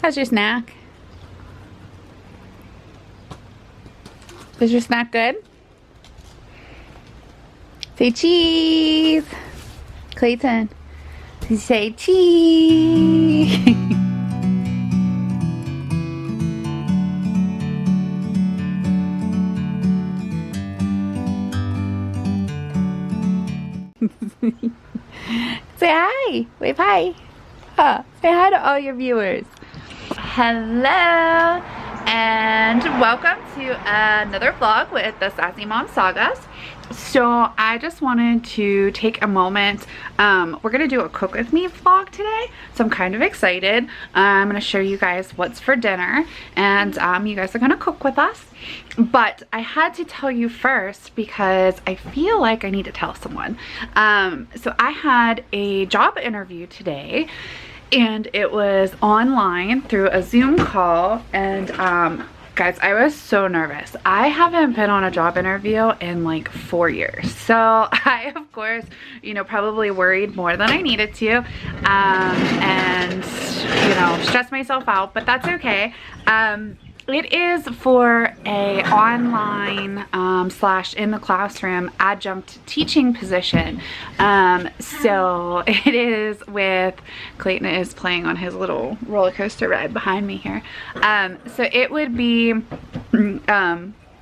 How's your snack? Is your snack good? Say cheese. Clayton. Say cheese. Say hi. Wave hi. Say hi to all your viewers. Hello and welcome to another vlog with the Sassy Mom Sagas. So I just wanted to take a moment. We're gonna do a cook with me vlog today, so I'm kind of excited. I'm gonna show you guys what's for dinner, and you guys are gonna cook with us. But I had to tell you first because I feel like I need to tell someone. So I had a job interview today, and it was online through a Zoom call, and guys, I was so nervous. I haven't been on a job interview in like 4 years. So I, of course, you know, probably worried more than I needed to, and, you know, stressed myself out, but that's okay. It is for a online slash in the classroom adjunct teaching position. So it is with, Clayton is playing on his little roller coaster ride behind me here. So it would be,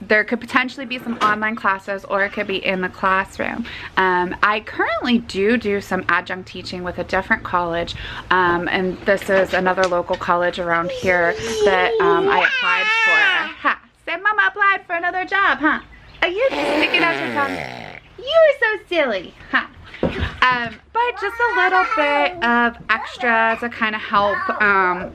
there could potentially be some online classes, or it could be in the classroom. I currently do some adjunct teaching with a different college, and this is another local college around here that I applied for. Ha! Say, Mama applied for another job, huh? Are you sticking out your tongue? You are so silly, huh? But just a little bit of extra to kind of help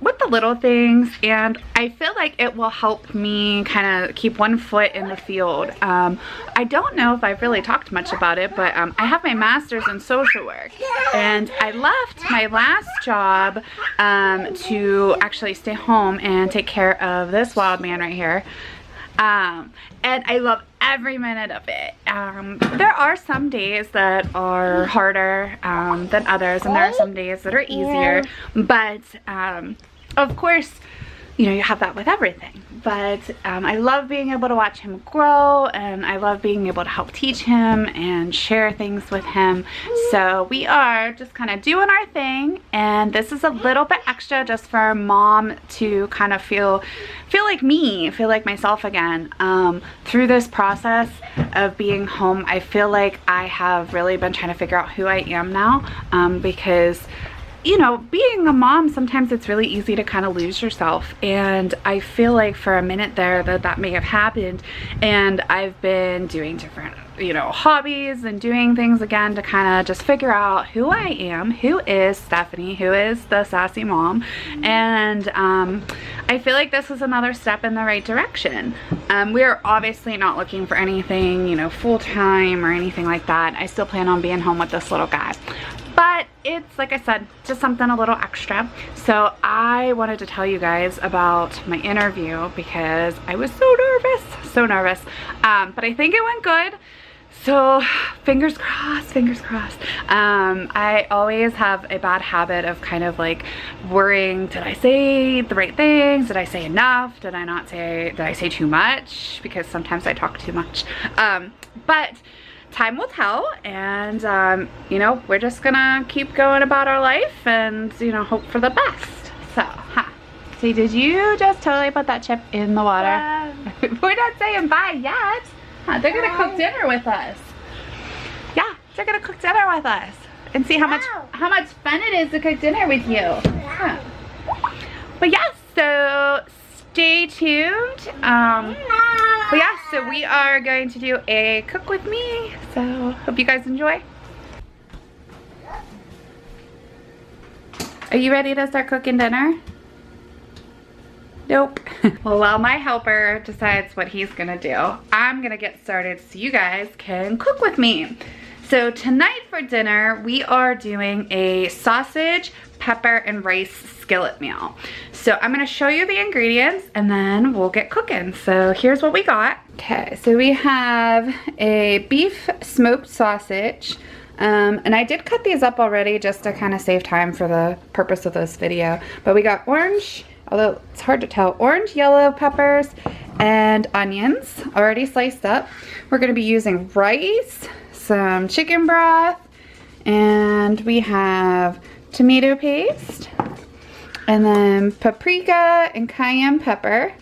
with the little things, and I feel like it will help me kind of keep one foot in the field. I don't know if I've really talked much about it, but I have my master's in social work, and I left my last job to actually stay home and take care of this wild man right here. And I love every minute of it. There are some days that are harder than others, and there are some days that are easier, but of course, you know, you have that with everything. But I love being able to watch him grow, and I love being able to help teach him and share things with him. So we are just kind of doing our thing, and this is a little bit extra just for mom to kind of feel like me, feel like myself again. Through this process of being home, I feel like I have really been trying to figure out who I am now, because, you know, being a mom, sometimes it's really easy to kind of lose yourself, and I feel like for a minute there that may have happened, and I've been doing different, you know, hobbies and doing things again to kind of just figure out who I am, who is Stephanie, who is the sassy mom, and I feel like this is another step in the right direction. We are obviously not looking for anything, you know, full-time or anything like that. I still plan on being home with this little guy. But it's, like I said, just something a little extra. So I wanted to tell you guys about my interview because I was so nervous, but I think it went good. So fingers crossed, fingers crossed. I always have a bad habit of kind of like worrying, did I say the right things? Did I say enough? Did I say too much? Because sometimes I talk too much. But time will tell, and you know, we're just gonna keep going about our life and, you know, hope for the best. So, see, did you just totally put that chip in the water? We're not saying bye yet. They're gonna cook dinner with us. Yeah, they're gonna cook dinner with us and see how much fun it is to cook dinner with you. But yeah, so stay tuned. But yeah, so we are going to do a cook with me, so hope you guys enjoy. Are you ready to start cooking dinner? Nope. Well, while my helper decides what he's gonna do, I'm gonna get started so you guys can cook with me. So tonight for dinner, we are doing a sausage, pepper, and rice skillet meal. So I'm gonna show you the ingredients and then we'll get cooking. So here's what we got. Okay, so we have a beef smoked sausage. And I did cut these up already just to kind of save time for the purpose of this video. But we got orange although it's hard to tell, orange, yellow peppers, and onions already sliced up. We're gonna be using rice, some chicken broth, and we have tomato paste, and then paprika and cayenne pepper.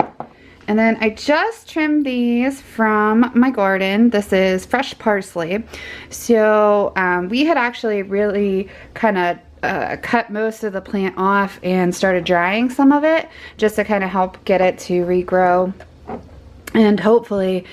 And then I just trimmed these from my garden. This is fresh parsley. So we had actually really kind of cut most of the plant off and started drying some of it just to kind of help get it to regrow and hopefully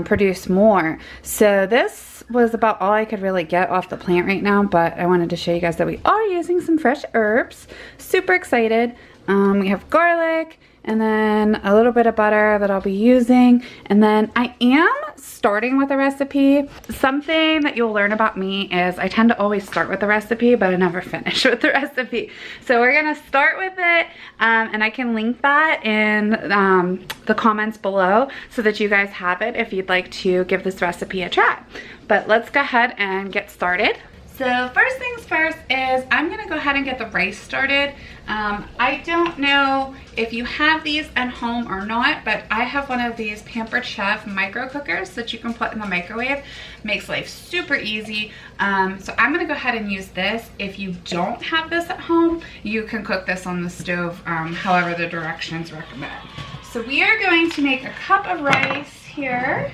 produce more. So this was about all I could really get off the plant right now, but I wanted to show you guys that we are using some fresh herbs. Super excited. We have garlic, and then a little bit of butter that I'll be using. And then I am starting with a recipe. Something that you'll learn about me is I tend to always start with the recipe, but I never finish with the recipe. So we're gonna start with it, and I can link that in the comments below so that you guys have it if you'd like to give this recipe a try. But let's go ahead and get started. So first things first is I'm gonna go ahead and get the rice started. I don't know if you have these at home or not, but I have one of these Pampered Chef micro cookers that you can put in the microwave. Makes life super easy. So I'm gonna go ahead and use this. If you don't have this at home, you can cook this on the stove, however the directions recommend. So we are going to make a cup of rice here.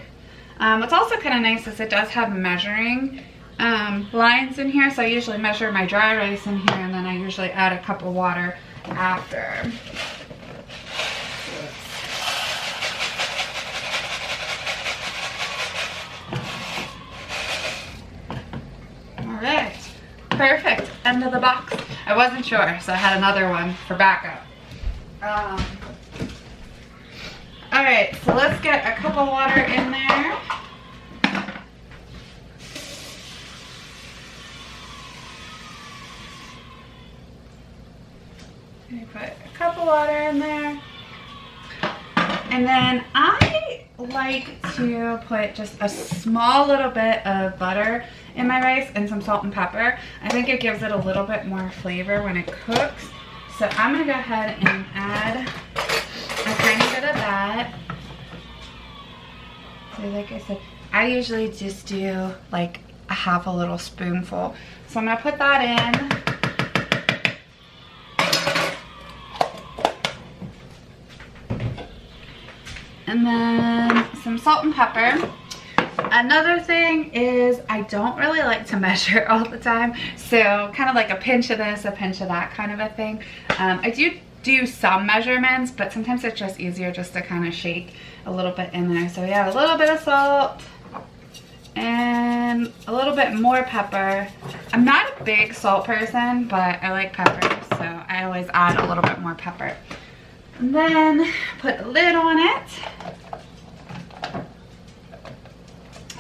What's also kind of nice is it does have measuring lines in here, so I usually measure my dry rice in here, and then I usually add a cup of water after. Alright, perfect, end of the box. I wasn't sure, so I had another one for backup. Alright, so let's get a cup of water in there. Put a cup of water in there, and then I like to put just a small little bit of butter in my rice and some salt and pepper. I think it gives it a little bit more flavor when it cooks. So I'm gonna go ahead and add a tiny bit of that. So like I said, I usually just do like a half a little spoonful. So I'm gonna put that in. And then some salt and pepper. Another thing is I don't really like to measure all the time. So kind of like a pinch of this, a pinch of that kind of a thing. I do some measurements, but sometimes it's just easier just to kind of shake a little bit in there. So yeah, a little bit of salt and a little bit more pepper. I'm not a big salt person, but I like pepper, so I always add a little bit more pepper. And then put a lid on it.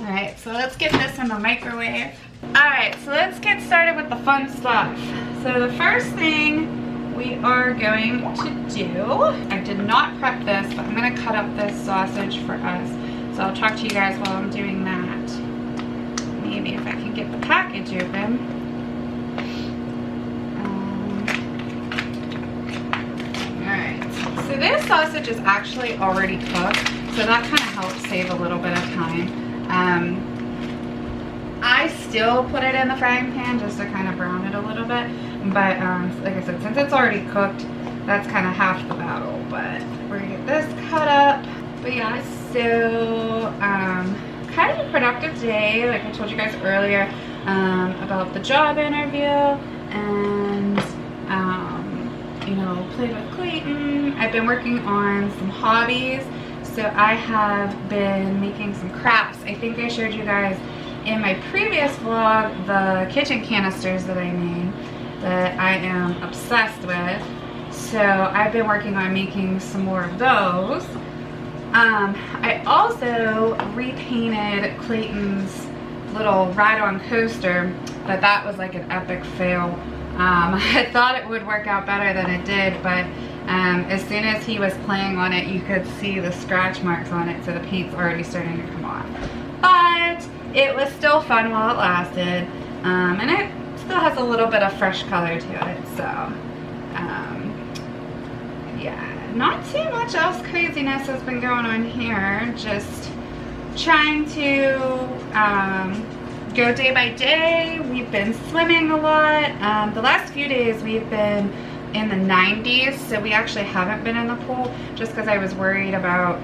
Alright, so let's get this in the microwave. Alright, so let's get started with the fun stuff. So the first thing we are going to do, I did not prep this, but I'm going to cut up this sausage for us. So I'll talk to you guys while I'm doing that. Maybe if I can get the package open. So this sausage is actually already cooked, so that kind of helps save a little bit of time. I still put it in the frying pan just to kind of brown it a little bit, but like I said, since it's already cooked, that's kind of half the battle. But we're gonna get this cut up. But yeah, so kind of a productive day, like I told you guys earlier, about the job interview, and you know, played with Clayton. I've been working on some hobbies. So I have been making some crafts. I think I showed you guys in my previous vlog the kitchen canisters that I made that I am obsessed with. So I've been working on making some more of those. I also repainted Clayton's little ride-on coaster, but that was like an epic fail. I thought it would work out better than it did, but as soon as he was playing on it, you could see the scratch marks on it, so the paint's already starting to come off. But it was still fun while it lasted, and it still has a little bit of fresh color to it, so yeah, not too much else craziness has been going on here. Just trying to go day by day. We've been swimming a lot. The last few days we've been in the 90s, so we actually haven't been in the pool just because I was worried about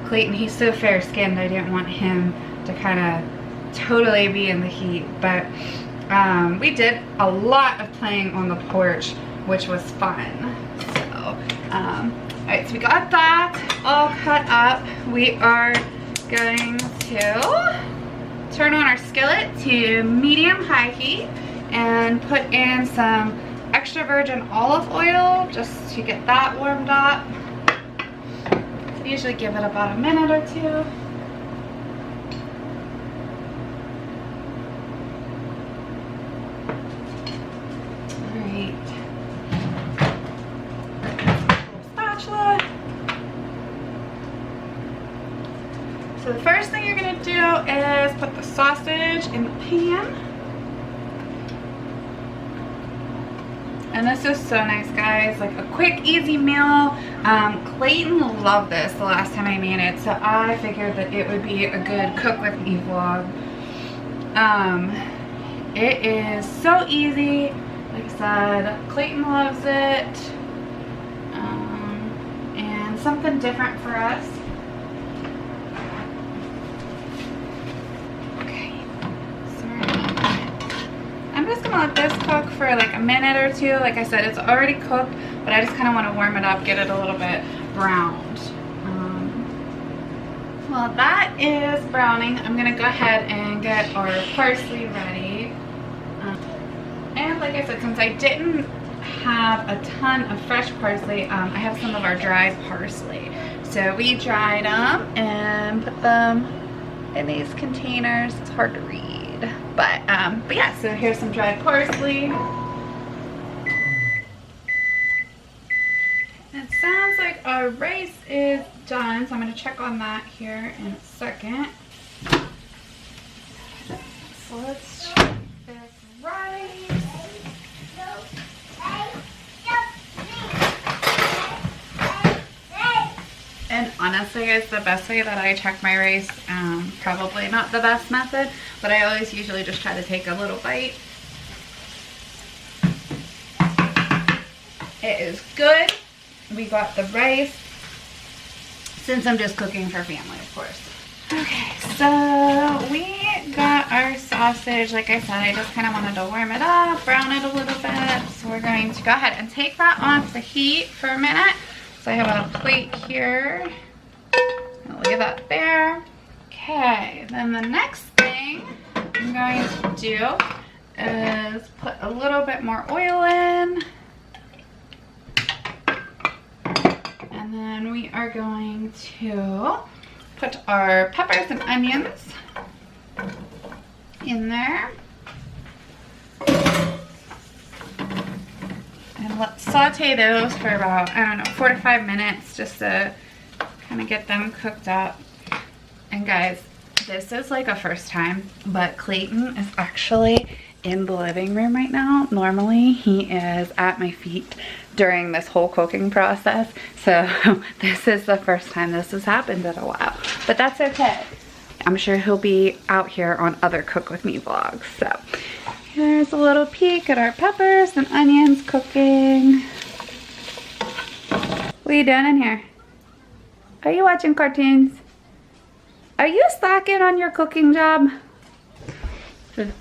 Clayton. He's so fair skinned, I didn't want him to kind of totally be in the heat. But we did a lot of playing on the porch, which was fun. So alright, so we got that all cut up. We are going to turn on our skillet to medium-high heat and put in some extra virgin olive oil just to get that warmed up. So usually give it about a minute or two. Alright. Spatula. So the first thing you're going to do is put the sausage in the pan. And this is so nice, guys. Like a quick, easy meal. Clayton loved this the last time I made it, so I figured that it would be a good cook with me vlog. It is so easy. Like I said, Clayton loves it. And something different for us. I'm just gonna let this cook for like a minute or two. Like I said, it's already cooked, but I just kind of want to warm it up, get it a little bit browned. While that is browning, I'm gonna go ahead and get our parsley ready. And like I said, since I didn't have a ton of fresh parsley, I have some of our dried parsley. So we dried them and put them in these containers. It's hard to read. But yeah, so here's some dried parsley. It sounds like our rice is done, so I'm going to check on that here in a second. So let's check this rice. And honestly, guys, the best way that I check my rice, probably not the best method, but I always usually just try to take a little bite. It is good. We got the rice, since I'm just cooking for family, of course. Okay, so we got our sausage. Like I said, I just kind of wanted to warm it up, brown it a little bit. So we're going to go ahead and take that off the heat for a minute. So I have a plate here. I'll leave that there. Okay, then the next thing I'm going to do is put a little bit more oil in. And then we are going to put our peppers and onions in there. And let's saute those for about, I don't know, 4 to 5 minutes just to kind of get them cooked up. And guys, this is like a first time, but Clayton is actually in the living room right now. Normally he is at my feet during this whole cooking process. So this is the first time this has happened in a while, but that's okay. I'm sure he'll be out here on other Cook With Me vlogs. So here's a little peek at our peppers and onions cooking. What are you doing in here? Are you watching cartoons? Are you slacking on your cooking job?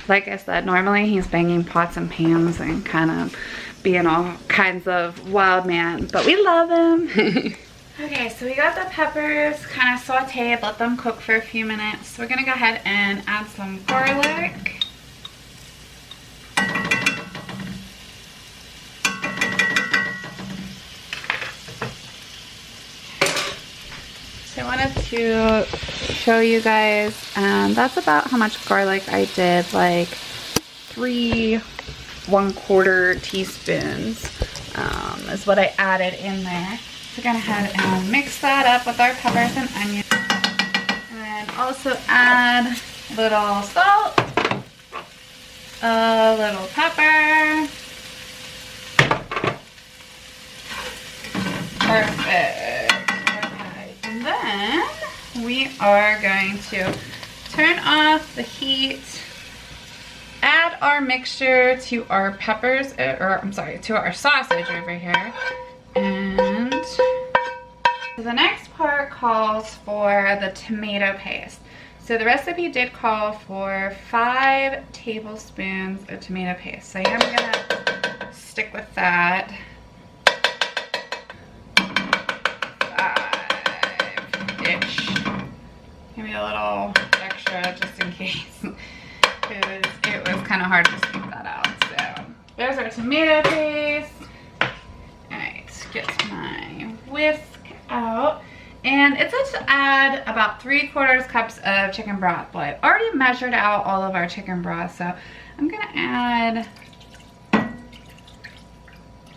Like I said, normally he's banging pots and pans and kind of being all kinds of wild man, but we love him. Okay, so we got the peppers kind of sauteed, let them cook for a few minutes. We're gonna go ahead and add some garlic. So I wanted to show you guys, that's about how much garlic I did, like 3 1/4 teaspoons is what I added in there. So we're gonna go ahead and mix that up with our peppers and onions. And then also add a little salt, a little pepper, Perfect. Okay, and then we are going to turn off the heat, add our mixture to our peppers, or I'm sorry, to our sausage over here. And the next part calls for the tomato paste. So the recipe did call for 5 tablespoons of tomato paste. So I'm gonna stick with that. 5-ish. Maybe a little extra just in case. It was kind of hard to scoop that out. So there's our tomato paste. Alright, get my whisk out. And it says to add about 3/4 cups of chicken broth. But I've already measured out all of our chicken broth, so I'm gonna add,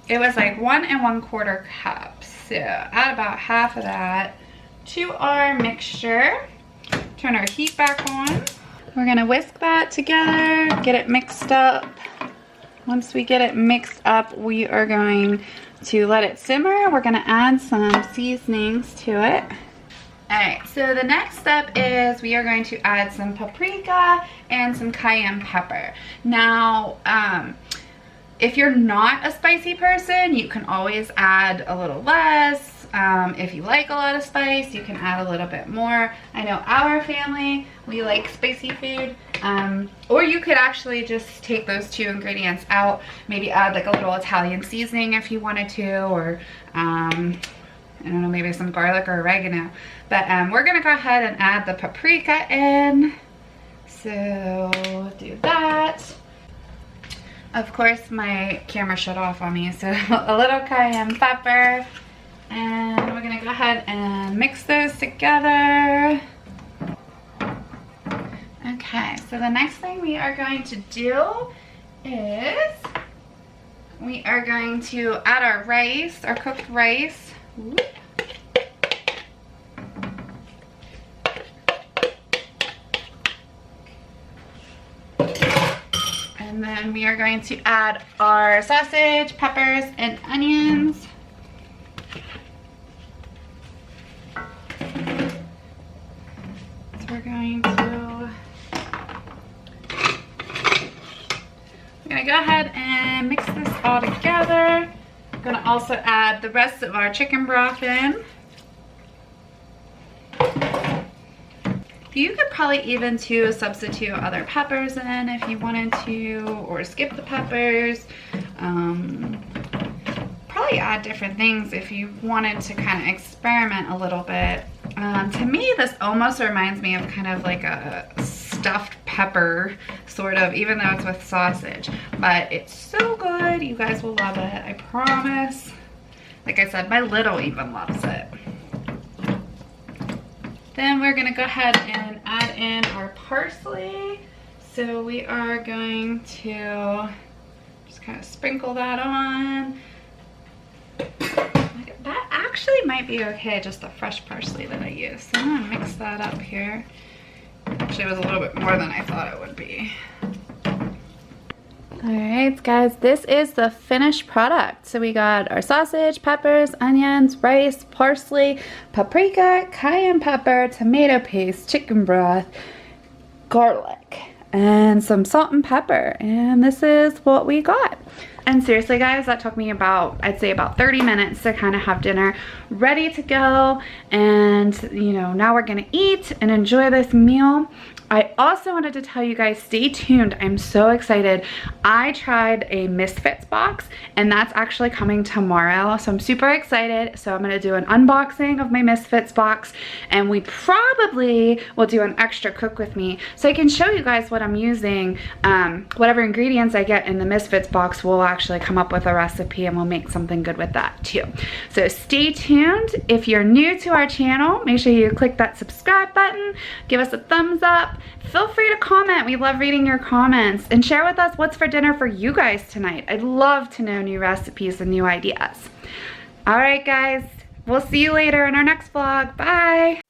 it was like 1 1/4 cups. So add about half of that to our mixture. Turn our heat back on. We're gonna whisk that together, get it mixed up. Once we get it mixed up, we are going to let it simmer. We're gonna add some seasonings to it. Alright, so the next step is we are going to add some paprika and some cayenne pepper. Now, if you're not a spicy person, you can always add a little less. If you like a lot of spice, you can add a little bit more. I know our family, we like spicy food. Or you could actually just take those 2 ingredients out, maybe add like a little Italian seasoning if you wanted to, or I don't know, maybe some garlic or oregano. But we're gonna go ahead and add the paprika in. So do that. Of course, my camera shut off on me, so a little cayenne pepper. And we're gonna go ahead and mix those together. Okay, so the next thing we are going to do is we are going to add our rice, our cooked rice. Whoop. And then we are going to add our sausage, peppers, and onions. We're gonna go ahead and mix this all together. I'm gonna also add the rest of our chicken broth in. You could probably even too substitute other peppers in if you wanted to, or skip the peppers. Probably add different things if you wanted to kind of experiment a little bit. To me, this almost reminds me of kind of like a stuffed pepper, sort of, even though it's with sausage. But it's so good. You guys will love it, I promise. Like I said, my little even loves it. Then we're gonna go ahead and add in our parsley. So we are going to just kind of sprinkle that on. That actually might be okay, just the fresh parsley that I use. So I'm gonna mix that up here. Actually, it was a little bit more than I thought it would be. Alright guys, this is the finished product. So we got our sausage, peppers, onions, rice, parsley, paprika, cayenne pepper, tomato paste, chicken broth, garlic, and some salt and pepper. And this is what we got. And seriously guys, that took me about, I'd say about 30 minutes to kind of have dinner ready to go. And you know, now we're gonna eat and enjoy this meal. I also wanted to tell you guys, stay tuned. I'm so excited. I tried a Misfits box and that's actually coming tomorrow. So I'm super excited. So I'm gonna do an unboxing of my Misfits box, and we probably will do an extra cook with me so I can show you guys what I'm using. Whatever ingredients I get in the Misfits box, we'll actually come up with a recipe and we'll make something good with that too. So stay tuned. If you're new to our channel, make sure you click that subscribe button, give us a thumbs up. Feel free to comment. We love reading your comments, and share with us what's for dinner for you guys tonight. I'd love to know new recipes and new ideas. All right, guys, we'll see you later in our next vlog. Bye.